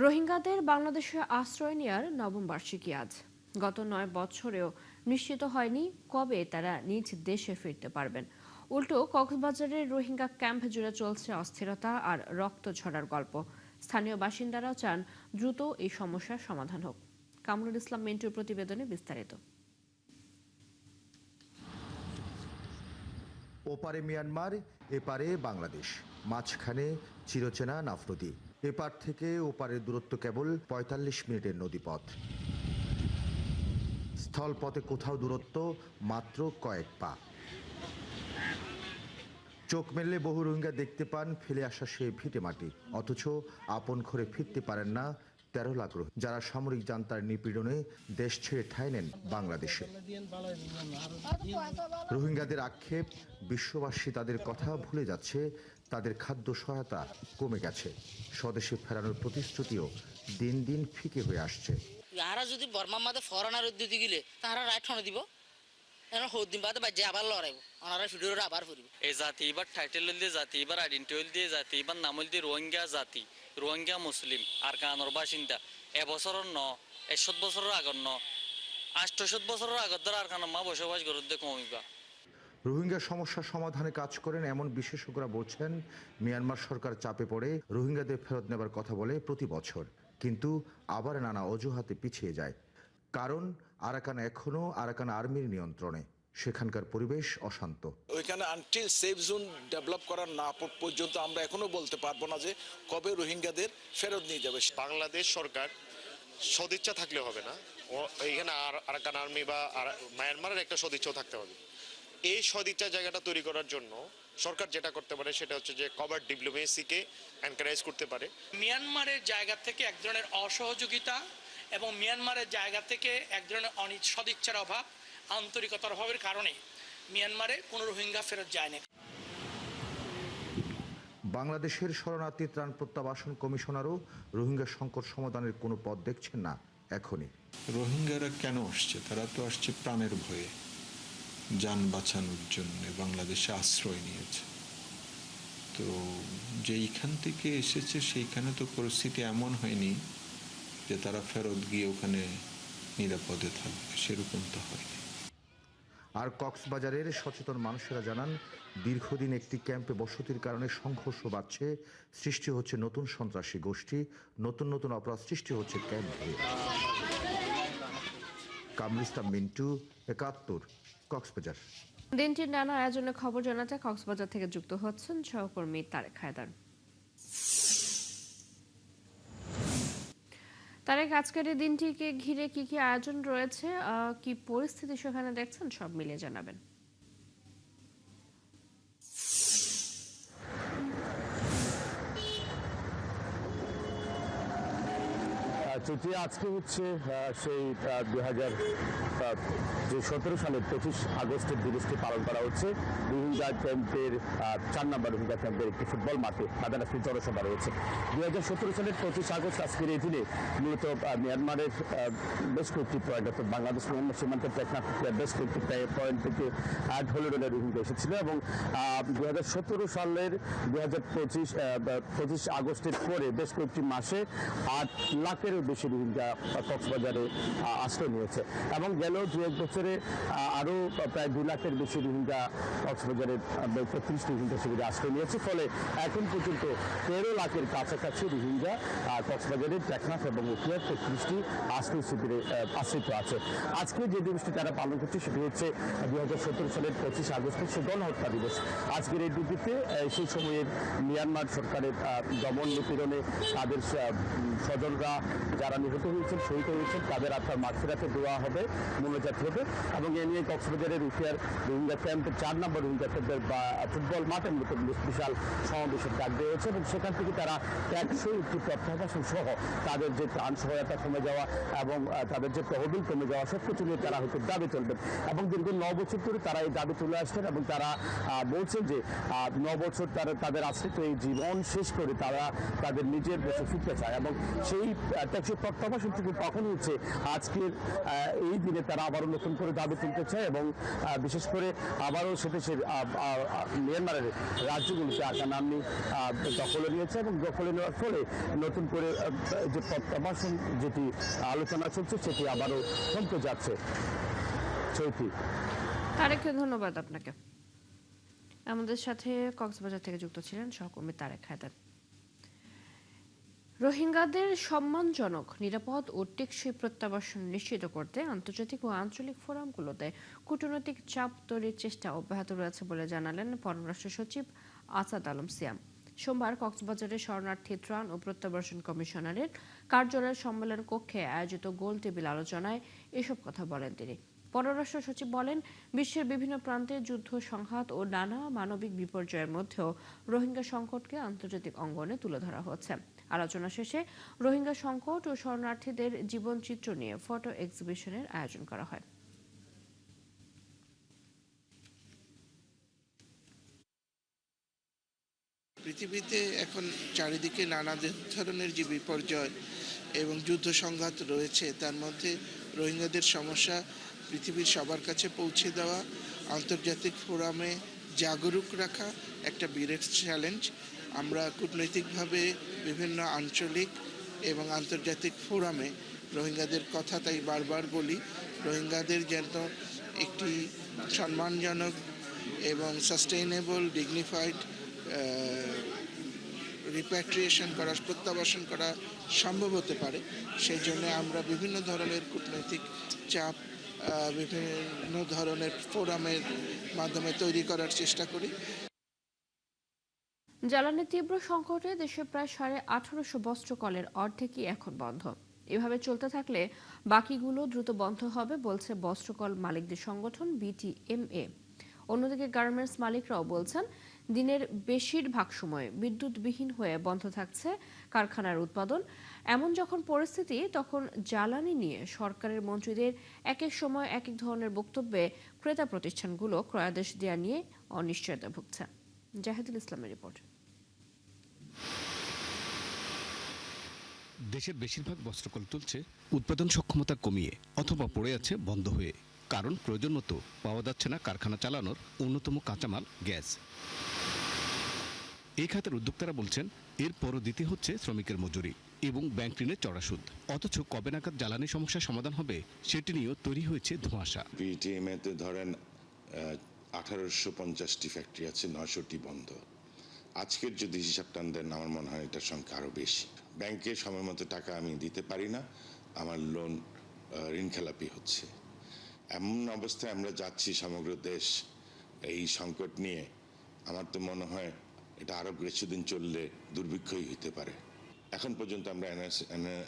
রোহিঙ্গাদের বাংলাদেশে আশ্রয় নেওয়ার নবম বার্ষিকী আজ। গত ৯ বছরেও নিশ্চিত হয়নি কবে তারা নিজ দেশে ফিরতে পারবেন। উল্টো কক্সবাজারের রোহিঙ্গা ক্যাম্প জুড়ে চলছে অস্থিরতা আর রক্ত ঝরার গল্প। স্থানীয় বাসিন্দারাও চান দ্রুত এই সমস্যার সমাধান হোক। কামরুল ইসলাম মিন্টুর প্রতিবেদনে বিস্তারিত। ওপারে মিয়ানমার, এপারে বাংলাদেশ, মাঝখানে চিরচেনা নাফনদী। এপার থেকে ওপারের দূরত্ব কেবল ৪৫ মিনিটের নদীপথ। স্থলপথে কোথাও দূরত্ব মাত্র কয়েক পা। চোখ মেললে বহু রোহিঙ্গা দেখতে পান ফেলে আসা সে ভিটে মাটি, অথচ আপন ঘরে ফিরতে পারেন না ১৩ লাখ রোহিঙ্গা, যারা সামরিক জান্তার নিপীড়নে দেশ ছেড়ে ঠাঁই নেন বাংলাদেশে। রোহিঙ্গাদের আক্ষেপ, বিশ্ববাসী তাদের কথা ভুলে যাচ্ছে, তাদের খাদ্য সহায়তা কমে গেছে, স্বদেশে ফেরানোর প্রতিশ্রুতিও দিন দিন ফিকে হয়ে আসছে। যারা যদি বর্মার মাঝে ফরেনার উদ্যোগী গিলে তারা রাইট হনে দিব, এখন হদ্দিন বাদে বাজে আবার লড়াইব, ওনারা ভিডিওটা আবার ফুরিব। এই জাতি এবার টাইটেল দিয়ে জাতি, এবার আইডেন্টিটি দিয়ে জাতি, এবার নাম দিয়ে রোহিঙ্গা জাতি, রোহিঙ্গা মুসলিম আর কানোর বাসিন্দা। এবছরের ৬০ বছরের আগর ৮০ বছরের আগর ধর আর কানো মা বসবাস করতে কমিবা। রোহিঙ্গা সমস্যা সমাধানে কাজ করেন এমন বিশেষজ্ঞরা বলছেন, মিয়ানমার সরকার চাপে পড়ে রোহিঙ্গাদের ফেরত নেবার কথা বলে প্রতি বছর, কিন্তু আবার নানা অজুহাতে পিছিয়ে যায়। কারণ আরাকান এখনও আরাকান আর্মির নিয়ন্ত্রণে, সেখানকার পরিবেশ অশান্ত। ওইখানে আনটিল সেফ জোন ডেভেলপ করার না পর্যন্ত আমরা এখনো বলতে পারবো না যে কবে রোহিঙ্গাদের ফেরত নিয়ে যাবে। বাংলাদেশ সরকার সদিচ্ছা থাকলে হবে না, এইখানে আরাকান আর্মি বা মায়ানমারের একটা সদিচ্ছাও থাকতে হবে। এই সদিচ্ছা জায়গাটা তৈরি করার জন্য সরকার যেটা করতে পারে সেটা হচ্ছে যে কভার ডিপ্লোমেসিকে এনকারেজ করতে পারে। মিয়ানমারের জায়গা থেকে এক ধরনের অসহযোগিতা এবং মিয়ানমারের জায়গা থেকে এক ধরনের সদিচ্ছার অভাব, আন্তরিকতার অভাবের কারণে মিয়ানমারে কোনো রোহিঙ্গা ফেরত যায় না। বাংলাদেশের শরণার্থী ত্রাণ প্রত্যাবাসন কমিশনারও রোহিঙ্গা সংকট সমাধানের কোনো পথ দেখছেন না এখনই। রোহিঙ্গারা কেন আসছে? তারা তো আসছে প্রাণের ভয়ে, যান বাঁচানোর জন্য বাংলাদেশে আশ্রয় নিয়েছে। তো যেইখান থেকে এসেছে সেইখানে তো পরিস্থিতি এমন হয়নি যে তারা ফেরত গিয়ে ওখানে নিরাপদে থাকবে, সেরকম তো হয়নি। আর কক্সবাজারের সচেতন মানুষেরা জানান, দীর্ঘদিন একটি ক্যাম্পে বসতির কারণে সংঘর্ষ বাড়ছে, সৃষ্টি হচ্ছে নতুন সন্ত্রাসী গোষ্ঠী, নতুন নতুন অপরাধ সৃষ্টি হচ্ছে ক্যাম্পে। কামরুল ইসলাম মিন্টু, ৭১, কক্সবাজার। দিনটির নানা আয়োজনের খবর জানাতে কক্সবাজার থেকে যুক্ত হচ্ছেন সহকর্মী তারেক হায়দার। তারেক, আজকের এই দিনটিকে ঘিরে কি কি আয়োজন রয়েছে, কি পরিস্থিতি সেখানে দেখছেন, সব মিলিয়ে জানাবেন। আজকে হচ্ছে সেই 2017 সালের 25 আগস্টের দিবসটি পালন করা হচ্ছে। রোহিঙ্গা ক্যাম্পের 4 নম্বর রোহিঙ্গা ক্যাম্পের একটি ফুটবল মাঠে খাদানা জনসভা রয়েছে। 2017 সালের 25 আগস্ট আজকের এই দিনে মূলত মিয়ানমারের বেশ কয়েকটি পয়েন্ট, অর্থাৎ বাংলাদেশ মিয়ানমার সীমান্তের টেকনাফ বেশ কয়েকটি পয়েন্ট থেকে হলে রোহিঙ্গা এসেছিল এবং 2017 সালের 25 আগস্টের পরে বেশ কয়েকটি মাসে 8 লাখেরও বেশি রোহিঙ্গা কক্সবাজারে আশ্রয় নিয়েছে এবং গেল 2-1 বছরে আরও প্রায় 2 লাখের বেশি রোহিঙ্গা কক্সবাজারের 35 রোহিঙ্গা শিবিরে আশ্রয় নিয়েছে। ফলে এখন পর্যন্ত 13 লাখের কাছাকাছি রোহিঙ্গা কক্সবাজারের টেকনাফ এবং উখিয়ার 33টি আশ্রয় শিবিরে আশ্রিত আছে। আজকে যে দিবসটি তারা পালন করছে সেটি হচ্ছে 2017 সালের 25 আগস্টের সে গণহত্যা দিবস। আজকের এই দিনটিতে সেই সময়ের মিয়ানমার সরকারের দমন নিপীড়নে তাদের স্বজনরা যারা নিহত হয়েছেন, শহীদ হয়েছেন, তাদের আত্মার মাগফিরাতে দেওয়া হবে, মোনাজাত হবে এবং এ নিয়ে কক্সবাজারের উখিয়ার রোহিঙ্গা ক্যাম্পের 4 নম্বর রোহিঙ্গা ক্যাম্পের ফুটবল মাঠের মতো বিশাল সমাবেশের ডাক দেওয়া হয়েছে এবং সেখান থেকে তারা টেকসই একটি প্রত্যাবাসন সহ তাদের যে ত্রাণ সহায়তা কমে যাওয়া এবং তাদের যে তহবিল কমে যাওয়া সব কিছু নিয়ে তারা হয়তো দাবি তুলবেন এবং দীর্ঘ 9 বছর ধরে তারা এই দাবি তুলে আসছেন এবং তারা বলছেন যে 9 বছর তাদের আশ্রিত এই জীবন শেষ করে তারা তাদের নিজের দেশে ফিরতে চায় এবং সেই টেকসই যে প্রত্যাবাসন থেকে তখন হচ্ছে আজকের এই দিনে তারা আবারও নতুন করে দাবি তুলতে চায় এবং বিশেষ করে আবারও সেদেশের মিয়ানমারের রাজ্যগুলিতে আকানামনি দখলে নিয়েছে এবং দখলে নেওয়ার ফলে নতুন করে যে প্রত্যাবাসন যেটি আলোচনা চলছে সেটি আবারও থমকে যাচ্ছে। চৈতি। তারেককে ধন্যবাদ আপনাকে। আমাদের সাথে কক্সবাজার থেকে যুক্ত ছিলেন সহকর্মী তারেক হায়দার। রোহিঙ্গাদের সম্মানজনক, নিরাপদ ও টেকসই প্রত্যাবাসন নিশ্চিত করতে আন্তর্জাতিক ও আঞ্চলিক ফোরামগুলোতে কূটনৈতিক চাপ তৈরির চেষ্টা অব্যাহত রয়েছে বলে জানালেন পররাষ্ট্র সচিব আসাদ আলম সিয়াম। সোমবার কক্সবাজারে শরণার্থী ত্রাণ ও প্রত্যাবাসন কমিশনারের কার্যালয়ের সম্মেলন কক্ষে আয়োজিত গোল টেবিল আলোচনায় এসব কথা বলেন তিনি। পররাষ্ট্র সচিব বলেন, বিশ্বের বিভিন্ন প্রান্তে যুদ্ধ, সংঘাত ও নানা মানবিক বিপর্যয়ের মধ্যেও রোহিঙ্গা সংকটকে আন্তর্জাতিক অঙ্গনে তুলে ধরা হচ্ছে। আলোচনা শেষে রোহিঙ্গা সংকট ও শরণার্থীদের জীবনচিত্র নিয়ে ফটো এক্সিবিশনের আয়োজন করা হয়। পৃথিবীতে এখন চারিদিকে নানা ধরনের যে বিপর্যয় এবং যুদ্ধ সংঘাত রয়েছে, তার মধ্যে রোহিঙ্গাদের সমস্যা পৃথিবীর সবার কাছে পৌঁছে দেওয়া, আন্তর্জাতিক ফোরামে জাগরুক রাখা একটা বিরাট চ্যালেঞ্জ। আমরা কূটনৈতিকভাবে বিভিন্ন আঞ্চলিক এবং আন্তর্জাতিক ফোরামে রোহিঙ্গাদের কথা তাই বারবার বলি, রোহিঙ্গাদের যেন একটি সম্মানজনক এবং সাস্টেইনেবল, ডিগনিফাইড রিপ্যাট্রিয়েশন করা, প্রত্যাবাসন করা সম্ভব হতে পারে। সেই জন্য আমরা বিভিন্ন ধরনের কূটনৈতিক চাপ বিভিন্ন ধরনের ফোরামের মাধ্যমে তৈরি করার চেষ্টা করি। জ্বালানি তীব্র সংকটে দেশে প্রায় 1850 বস্ত্রকলের অর্ধেকই এখন বন্ধ। এভাবে চলতে থাকলে বাকিগুলো দ্রুত বন্ধ হবে বলছে বস্ত্রকল মালিকদের সংগঠন বিটিএমএ। অন্যদিকে গার্মেন্টস মালিকরাও বলছেন, দিনের বেশিরভাগ সময় বিদ্যুৎবিহীন হয়ে বন্ধ থাকছে কারখানার উৎপাদন। এমন যখন পরিস্থিতি, তখন জ্বালানি নিয়ে সরকারের মন্ত্রীদের এক এক সময় এক এক ধরনের বক্তব্যে ক্রেতা প্রতিষ্ঠানগুলো ক্রয়াদেশ দেওয়া নিয়ে অনিশ্চয়তা ভুগছে। জাহিদুল ইসলামের রিপোর্ট। দেশের বেশিরভাগ বস্ত্রকল তুলছে উৎপাদন সক্ষমতা কমিয়ে অথবা পড়ে আছে বন্ধ হয়ে। কারণ প্রয়োজন মতো পাওয়া যাচ্ছে না কারখানা চালানোর অন্যতম কাঁচামাল গ্যাস। এই খাতের উদ্যোক্তারা বলছেন, এরপরও দিতে হচ্ছে শ্রমিকের মজুরি এবং ব্যাংক ঋণের চড়া সুদ। অথচ কবে নাগাদ জ্বালানি সমস্যার সমাধান হবে সেটি নিয়েও তৈরি হয়েছে ধোঁয়াশা। বিটিএমএতে ধরেন 1850টি ফ্যাক্টরি আছে, 900টি বন্ধ। আজকের যদি হিসাব টান দেন, আমার মনে হয় এটার সংখ্যা আরও বেশি। ব্যাংকে সময় মতো টাকা আমি দিতে পারি না, আমার লোন ঋণ খেলাপি হচ্ছে। এমন অবস্থায় আমরা যাচ্ছি সমগ্র দেশ এই সংকট নিয়ে। আমার তো মনে হয় এটা আরও কিছুদিন চললে দুর্ভিক্ষই হতে পারে। এখন পর্যন্ত আমরা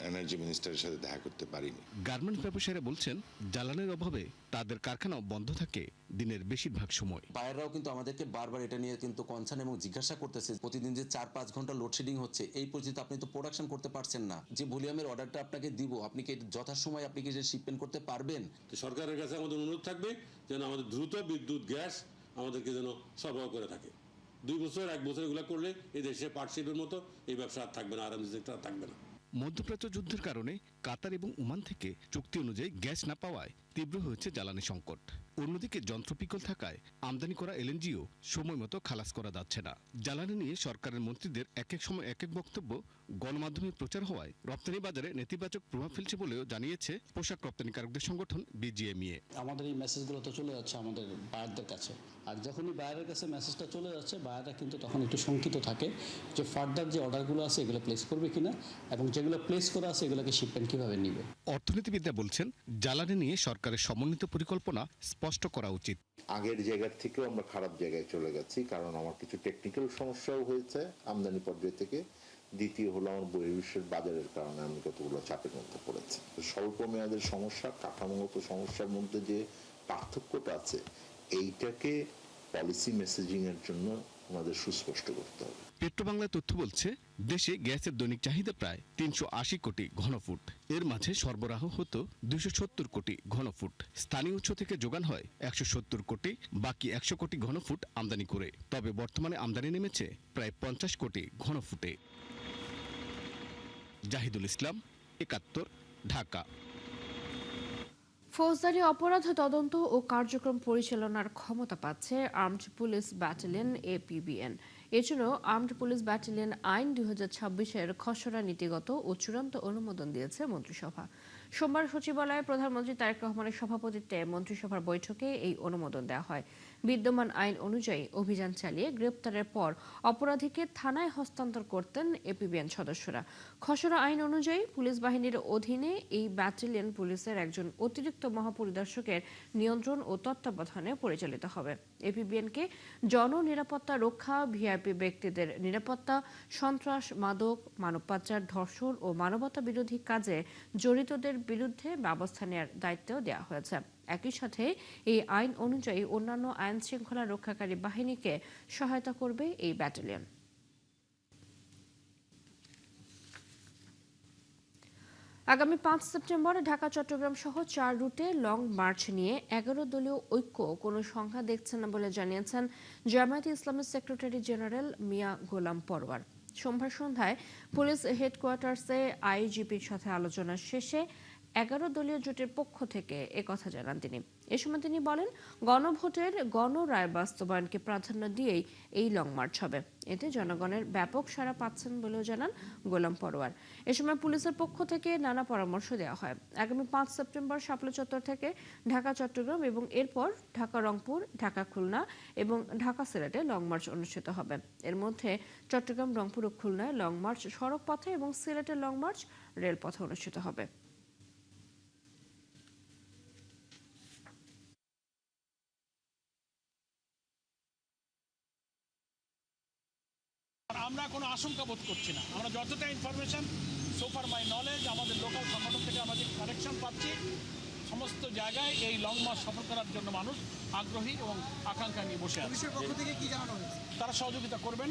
এনার্জি মিনিস্টারের সাথে দেখা করতে পারিনি। গার্মেন্টস ব্যবসায়ীরা বলছেন, জ্বালানির অভাবে তাদের কারখানাও বন্ধ থাকে দিনের বেশিরভাগ সময়। বায়াররাও কিন্তু আমাদেরকে বারবার এটা নিয়ে কিন্তু কনসার্ন এবং জিজ্ঞাসা করতেছে, প্রতিদিন যে 4-5 ঘন্টা লোডশেডিং হচ্ছে, এই পরিস্থিতিতে আপনি তো প্রোডাকশন করতে পারছেন না। যে ভলিউমের অর্ডারটা আপনাকে দিব, আপনি কি যথাসময় আপনি কি শিপমেন্ট করতে পারবেন? তো সরকারের কাছে আমাদের অনুরোধ থাকবে যেন আমাদের দ্রুত বিদ্যুৎ, গ্যাস আমাদেরকে যেন সরবরাহ করে থাকে। 2 বছর 1 বছর এগুলো করলে এই দেশে পার্টশিপের মতো এই ব্যবসা আর থাকবে না, আরামসে সেক্টর থাকবে না। মধ্যপ্রাচ্য যুদ্ধের কারণে কাতার এবং ওমান থেকে চুক্তি অনুযায়ী গ্যাস না পাওয়ায় তীব্র হয়েছে জ্বালানি সংকট। অন্যদিকে যন্ত্রপিকল থাকায় আমদানি করা এলএনজিও সময় মতো খালাস করা যাচ্ছে না। জ্বালানি নিয়ে সরকারের মন্ত্রীদের এক এক সময় এক এক বক্তব্য গণমাধ্যমে প্রচার হওয়ায় রপ্তানি বাজারে নেতিবাচক প্রভাব ফেলছে বলেও জানিয়েছে পোশাক রপ্তানিকারকদের সংগঠন বিজিএমইএ। আমাদের এই মেসেজগুলো তো চলে যাচ্ছে আমাদের বায়ারদের কাছে, আর যখনই বায়ারের কাছে মেসেজটা চলে যাচ্ছে, বায়াররা কিন্তু তখন একটু শঙ্কিত থাকে যে ফার্দার যে অর্ডারগুলো আছে এগুলো প্লেস করবে কিনা, এবং যেগুলো প্লেস করা আছে এগুলোকে শিপমেন্ট কিভাবে নিবে। অর্থনীতিবিদরা বলছেন, জ্বালানি নিয়ে সরকারের সমন্বিত পরিকল্পনা স্পষ্ট করা উচিত। আগের জায়গার থেকেও আমরা খারাপ জায়গায় চলে গেছি, কারণ আমার কিছু টেকনিক্যাল সমস্যাও হয়েছে আমদানি পর্যায় থেকে। দ্বিতীয় হলো আমার বহির্বিশ্বের বাজারের কারণে আমি কতগুলো চাপের মধ্যে পড়েছি। স্বল্প মেয়াদের সমস্যা, কাঠামোগত সমস্যার মধ্যে যে পার্থক্যটা আছে, এইটাকে পলিসি মেসেজিং এর জন্য আমাদের সুস্পষ্ট করতে হবে। পেট্রোবাংলা তথ্য বলছে, দেশে গ্যাসের দৈনিক চাহিদা প্রায় 380 কোটি ঘনফুট। এর মাঝে সরবরাহ হতো 270 কোটি ঘনফুট। স্থানীয় উৎস থেকে যোগান হয় 170 কোটি, বাকি 100 কোটি ঘনফুট আমদানি করে। তবে বর্তমানে আমদানি নেমেছে প্রায় 50 কোটি ঘনফুটে। জাহিদুল ইসলাম, 71, ঢাকা। ফৌজদারি অপরাধ তদন্ত ও কার্যক্রম পরিচালনার ক্ষমতা পাচ্ছে আর্মড পুলিশ ব্যাটালিয়ন APBN। এজন্য আর্মড পুলিশ ব্যাটালিয়ন আইন 2026-এর খসড়া নীতিগত ও চূড়ান্ত অনুমোদন দিয়েছে মন্ত্রিসভা। সোমবার সচিবালয়ে প্রধানমন্ত্রী তারেক রহমানের সভাপতিত্বে মন্ত্রিসভার বৈঠকে এই অনুমোদন দেওয়া হয়। বিদ্যমান আইন অনুযায়ী অভিযান চালিয়ে গ্রেপ্তারের পর অপরাধীকে থানায় হস্তান্তর করতেন APBN সদস্যরা। খসড়া আইন অনুযায়ী পুলিশ বাহিনীর অধীনে এই ব্যাটালিয়ন পুলিশের একজন অতিরিক্ত মহাপরিদর্শকের নিয়ন্ত্রণ ও তত্ত্বাবধানে পরিচালিত হবে। APBN-কে জননিরাপত্তা রক্ষা, ভিআইপি ব্যক্তিদের নিরাপত্তা, সন্ত্রাস, মাদক, মানব পাচার, ধর্ষণ ও মানবতা বিরোধী কাজে জড়িতদের বিরুদ্ধে ব্যবস্থা নেওয়ার দায়িত্ব দেওয়া হয়েছে। একই সাথে এই আইন অনুযায়ী অন্যান্য আইন শৃঙ্খলা রক্ষাকারী বাহিনীকে সহায়তা করবে এই ব্যাটালিয়ন। আগামী 5 সেপ্টেম্বর ঢাকা চট্টগ্রাম সহ 4 রুটে লং মার্চ নিয়ে 11 দলীয় ঐক্য কোনো সংখ্যা দেখছে না বলে জানিয়েছেন জামায়াতে ইসলামের সেক্রেটারি জেনারেল মিয়া গোলাম পরওয়ার। সোমবার সন্ধ্যায় পুলিশ হেডকোয়ার্টার্সে আইজিপির সাথে আলোচনা শেষে 11 দলীয় জোটের পক্ষ থেকে একথা জানান তিনি। এ সময় তিনি বলেন, গণভোটের গণরায় বাস্তবায়নকে প্রাধান্য দিয়েই এই লং মার্চ হবে। এতে জনগণের ব্যাপক সাড়া পাচ্ছেন বলেও জানান গোলাম পরওয়ার। এ সময় পুলিশের পক্ষ থেকে নানা পরামর্শ দেওয়া হয়। আগামী 5 সেপ্টেম্বর শাপলা চত্বর থেকে ঢাকা চট্টগ্রাম এবং এরপর ঢাকা রংপুর, ঢাকা খুলনা এবং ঢাকা সিলেটে লং মার্চ অনুষ্ঠিত হবে। এর মধ্যে চট্টগ্রাম, রংপুর ও খুলনায় লং মার্চ সড়ক পথে এবং সিলেটে লং মার্চ রেলপথে অনুষ্ঠিত হবে। আমরা কোনো আশঙ্কা বোধ করছি না। আমরা যতটা ইনফরমেশন সোফার মাই নলেজ আমাদের লোকাল সংগঠন থেকে আমরা যে কারেকশন পাচ্ছি, সমস্ত জায়গায় এই লং মার্চ সফর করার জন্য মানুষ আগ্রহী এবং আকাঙ্ক্ষা নিয়ে বসে আছে। পুলিশের পক্ষ থেকে কি জানানো হয়েছে? তারা সহযোগিতা করবেন,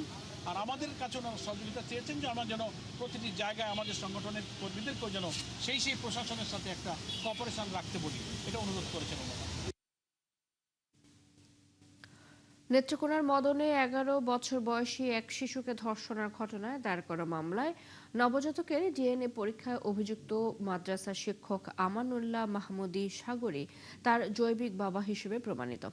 আর আমাদের কাছে ওনারা সহযোগিতা চেয়েছেন যে আমরা যেন প্রতিটি জায়গায় আমাদের সংগঠনের কর্মীদেরকেও যেন সেই প্রশাসনের সাথে একটা কোঅপারেশন রাখতে বলি, এটা অনুরোধ করেছেন ওনারা। নেত্রকোনার মদনে 11 বছর বয়সী এক শিশুকে ধর্ষণের ঘটনায় দায়ের করা মামলায় নবজাতকের ডিএনএ পরীক্ষায় অভিযুক্ত মাদ্রাসা শিক্ষক আমানুল্লাহ মাহমুদি সাগরী তার জৈবিক বাবা হিসেবে প্রমাণিত।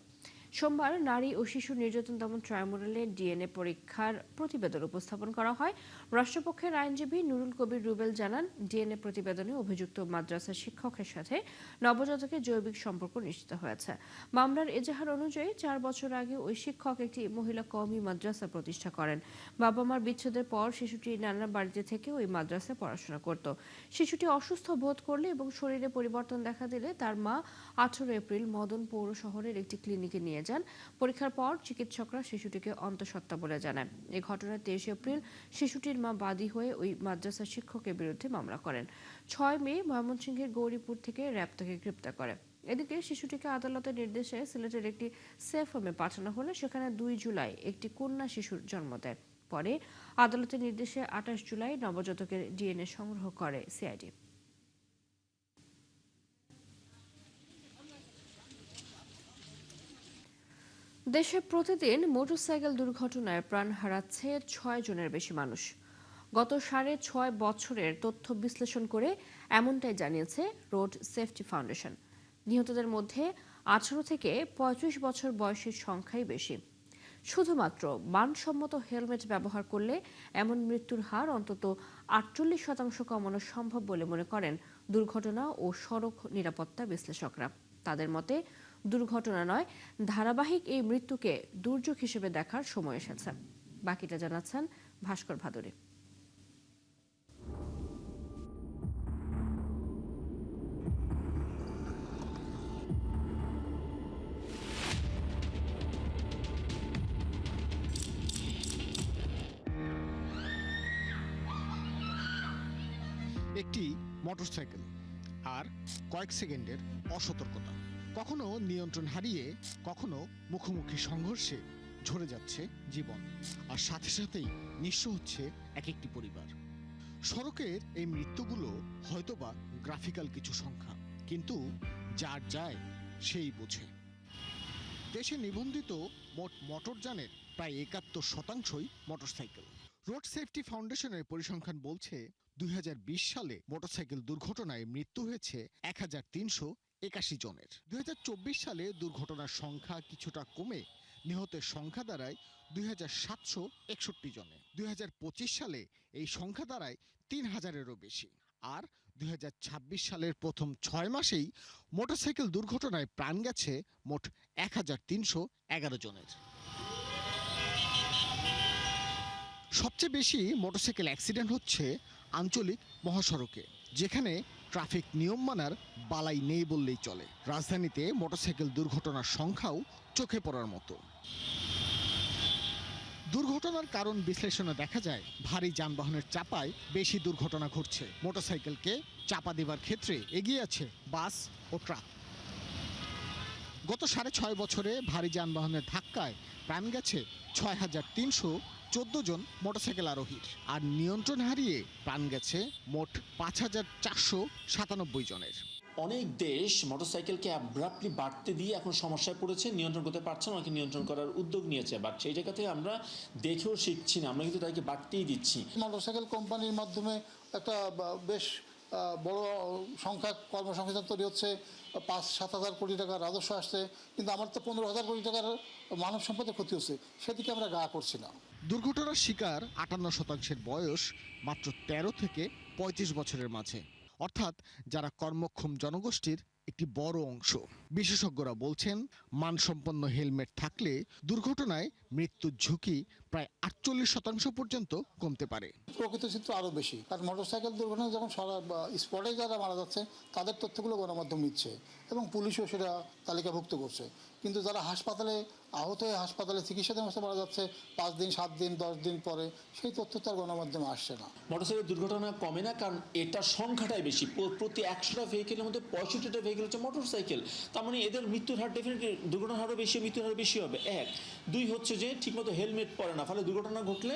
সোমবার নারী ও শিশু নির্যাতন দমন ট্রাইব্যুনালে ডিএনএ পরীক্ষার প্রতিবেদন উপস্থাপন করা হয়। রাষ্ট্রপক্ষের আইনজীবী নুরুল কবির রুবেল জানান, ডিএনএ প্রতিবেদনে অভিযুক্ত মাদ্রাসা শিক্ষকের সাথে নবজাতকের জৈবিক সম্পর্ক নিশ্চিত হয়েছে। মামলার এজাহার অনুযায়ী 4 বছর আগে ওই শিক্ষক একটি মহিলা কওমি মাদ্রাসা প্রতিষ্ঠা করেন। বাবা মার বিচ্ছেদের পর শিশুটি নানার বাড়িতে থেকে ওই মাদ্রাসায় পড়াশোনা করত। শিশুটি অসুস্থ বোধ করলে এবং শরীরে পরিবর্তন দেখা দিলে তার মা 18 এপ্রিল মদন পৌর শহরের একটি ক্লিনিকে নিয়ে যান। পরীক্ষার পর চিকিৎসকরা শিশুটিকে অন্তঃসত্ত্বা বলে জানান। এই ঘটনায় 23 এপ্রিল শিশুটির মা বাদী হয়ে ওই মাদ্রাসা শিক্ষকের বিরুদ্ধে মামলা করেন। 6 মে ময়মনসিংহের গৌরীপুর থেকে র্যাব তাকে গ্রেপ্তার করে। এদিকে শিশুটিকে আদালতের নির্দেশে সিলেটের একটি সেফ হোমে পাঠানো হলে সেখানে 2 জুলাই একটি কন্যা শিশুর জন্ম দেয়। পরে আদালতের নির্দেশে 28 জুলাই নবজাতকের ডিএনএ সংগ্রহ করে সিআইডি। দেশে প্রতিদিন মোটরসাইকেল দুর্ঘটনায় প্রাণ হারাচ্ছে 6 জনের বেশি মানুষ। গত 6.5 বছরের তথ্য বিশ্লেষণ করে এমনটাই জানিয়েছে রোড সেফটি ফাউন্ডেশন। নিহতদের মধ্যে 18 থেকে 35 বছর বয়সের সংখ্যাই বেশি। শুধুমাত্র মানসম্মত হেলমেট ব্যবহার করলে এমন মৃত্যুর হার অন্তত 48% কমানো সম্ভব বলে মনে করেন দুর্ঘটনা ও সড়ক নিরাপত্তা বিশ্লেষকরা। তাদের মতে, দুর্ঘটনা নয়, ধারাবাহিক এই মৃত্যুকে দুর্যোগ হিসেবে দেখার সময় এসেছে। বাকিটা জানাচ্ছেন ভাস্কর ভাদুরী। একটি মোটরসাইকেল আর কয়েক সেকেন্ডের অসতর্কতা, কখনো নিয়ন্ত্রণ হারিয়ে কখনো মুখোমুখি সংঘর্ষে ঝরে যাচ্ছে জীবন, আর সাথে সাথেই নিঃস্ব হচ্ছে এক একটি পরিবার। সড়কের এই মৃত্যুগুলো হয়তোবা গ্রাফিক্যাল কিছু সংখ্যা, কিন্তু যার যায় সেই বোঝে। দেশে নিবন্ধিত মোট মোটরযানের প্রায় 71% মোটরসাইকেল। রোড সেফটি ফাউন্ডেশনের পরিসংখ্যান বলছে 2020 সালে মোটরসাইকেল দুর্ঘটনায় মৃত্যু হয়েছে 1381 জনের। 2024 সালে দুর্ঘটনার সংখ্যা কিছুটা কমে নিহতের সংখ্যা দাঁড়ায় 2761 জনে। 2025 সালে এই সংখ্যা দাঁড়ায় 3000-এরও বেশি। আর 2026 সালের প্রথম 6 মাসেই মোটরসাইকেল দুর্ঘটনায় প্রাণ গেছে মোট 1311 জনের। সবচেয়ে বেশি মোটরসাইকেল অ্যাক্সিডেন্ট হচ্ছে আঞ্চলিক মহাসড়কে, যেখানে ট্রাফিক নিয়ম মানার বালাই নেই বললেই চলে। রাজধানীতে মোটরসাইকেল দুর্ঘটনার সংখ্যাও চোখে পড়ার মতো। দুর্ঘটনার কারণ বিশ্লেষণে দেখা যায় ভারী যানবাহনের চাপায় বেশি দুর্ঘটনা ঘটছে। মোটরসাইকেলকে চাপা দেবার ক্ষেত্রে এগিয়ে আছে বাস ও ট্রাক। গত 6.5 বছরে ভারী যানবাহনের ধাক্কায় প্রাণ গেছে 6314 জন মোটরসাইকেল আরোহীর, আর নিয়ন্ত্রণ হারিয়ে প্রাণ গেছে মোট 5497 জনের। অনেক দেশ মোটরসাইকেলকে অ্যাব্রাপ্টলি বাড়তে দিয়ে এখন সমস্যায় পড়েছে, নিয়ন্ত্রণ করতে পারছে না, অনেকে নিয়ন্ত্রণ করার উদ্যোগ নিয়েছে, বাট সেই জায়গা থেকে আমরা দেখেও শিখছি না, আমরা কিন্তু তাকে বাড়তেই দিচ্ছি। মোটরসাইকেল কোম্পানির মাধ্যমে একটা বেশ বড় সংখ্যা কর্মসংস্থান তৈরি হচ্ছে, 5-7 হাজার কোটি টাকার রাজস্ব আসছে, কিন্তু আমার তো 15,000 কোটি টাকার মানব সম্পদের ক্ষতি হচ্ছে, সেদিকে আমরা গা করছি না। দুর্ঘটনার শিকার 58% বয়স মাত্র 13 থেকে 35 বছরের মাঝে, অর্থাৎ যারা কর্মক্ষম জনগোষ্ঠীর একটি বড় অংশ। বিশেষজ্ঞরা বলছেন মানসম্পন্ন হেলমেট থাকলে দুর্ঘটনায় মৃত্যুর ঝুঁকি প্রায় 48% পর্যন্ত কমতে পারে। প্রকৃত চিত্র আরও বেশি, কারণ মোটরসাইকেল দুর্ঘটনায় যখন স্পটে যারা মারা যাচ্ছে তাদের তথ্যগুলো গণমাধ্যম নিচ্ছে এবং পুলিশও সেটা তালিকাভুক্ত করছে, কিন্তু যারা হাসপাতালে আহত হয়ে হাসপাতালে চিকিৎসাধীন অবস্থায় মারা যাচ্ছে 5 দিন 7 দিন 10 দিন পরে, সেই তথ্য তার গণমাধ্যমে আসছে না। মোটরসাইকেল দুর্ঘটনা কমে না, কারণ এটার সংখ্যাটাই বেশি। প্রতি 100টা ভেহিকেলের মধ্যে 65টা ভেহিকেল হচ্ছে মোটরসাইকেল। তার মানে এদের মৃত্যুর হার ডেফিনেটলি দুর্ঘটনার হারও বেশি, মৃত্যুর হার বেশি হবে। 1 2 হচ্ছে যে ঠিকমতো হেলমেট পরে না, ফলে দুর্ঘটনা ঘটলে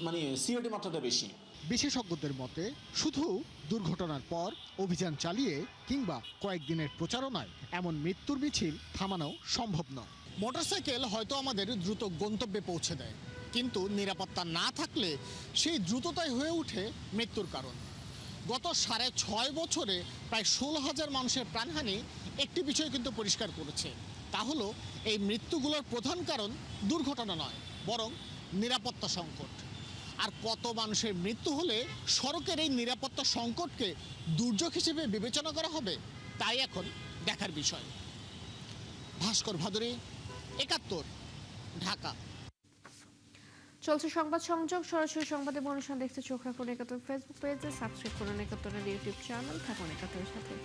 মানে সিআরটি মাত্রাটা বেশি। বিশেষজ্ঞদের মতে শুধু দুর্ঘটনার পর অভিযান চালিয়ে কিংবা কয়েকদিনের প্রচারণায় এমন মৃত্যুর মিছিল থামানো সম্ভব নয়। মোটরসাইকেল হয়তো আমাদের দ্রুত গন্তব্যে পৌঁছে দেয়, কিন্তু নিরাপত্তা না থাকলে সেই দ্রুততাই হয়ে ওঠে মৃত্যুর কারণ। গত 6.5 বছরে প্রায় 16,000 মানুষের প্রাণহানি একটি বিষয় কিন্তু পরিষ্কার করেছে, তা হলো এই মৃত্যুগুলোর প্রধান কারণ দুর্ঘটনা নয়, বরং নিরাপত্তা সংকট। আর কত মানুষের মৃত্যু হলে সড়কের এই নিরাপত্তা সংকটকে দুর্যোগ হিসেবে বিবেচনা করা হবে, তাই এখন দেখার বিষয়। ভাস্কর ভাদুরী, 71, ঢাকা। চলছে সংবাদ সংযোগ, সরাসরি সংবাদে অনুষ্ঠান দেখতে চোখ রাখুন 71 ফেসবুক পেজে, সাবস্ক্রাইব করুন 71 ইউটিউব চ্যানেল, থাকুন 71 সাথে।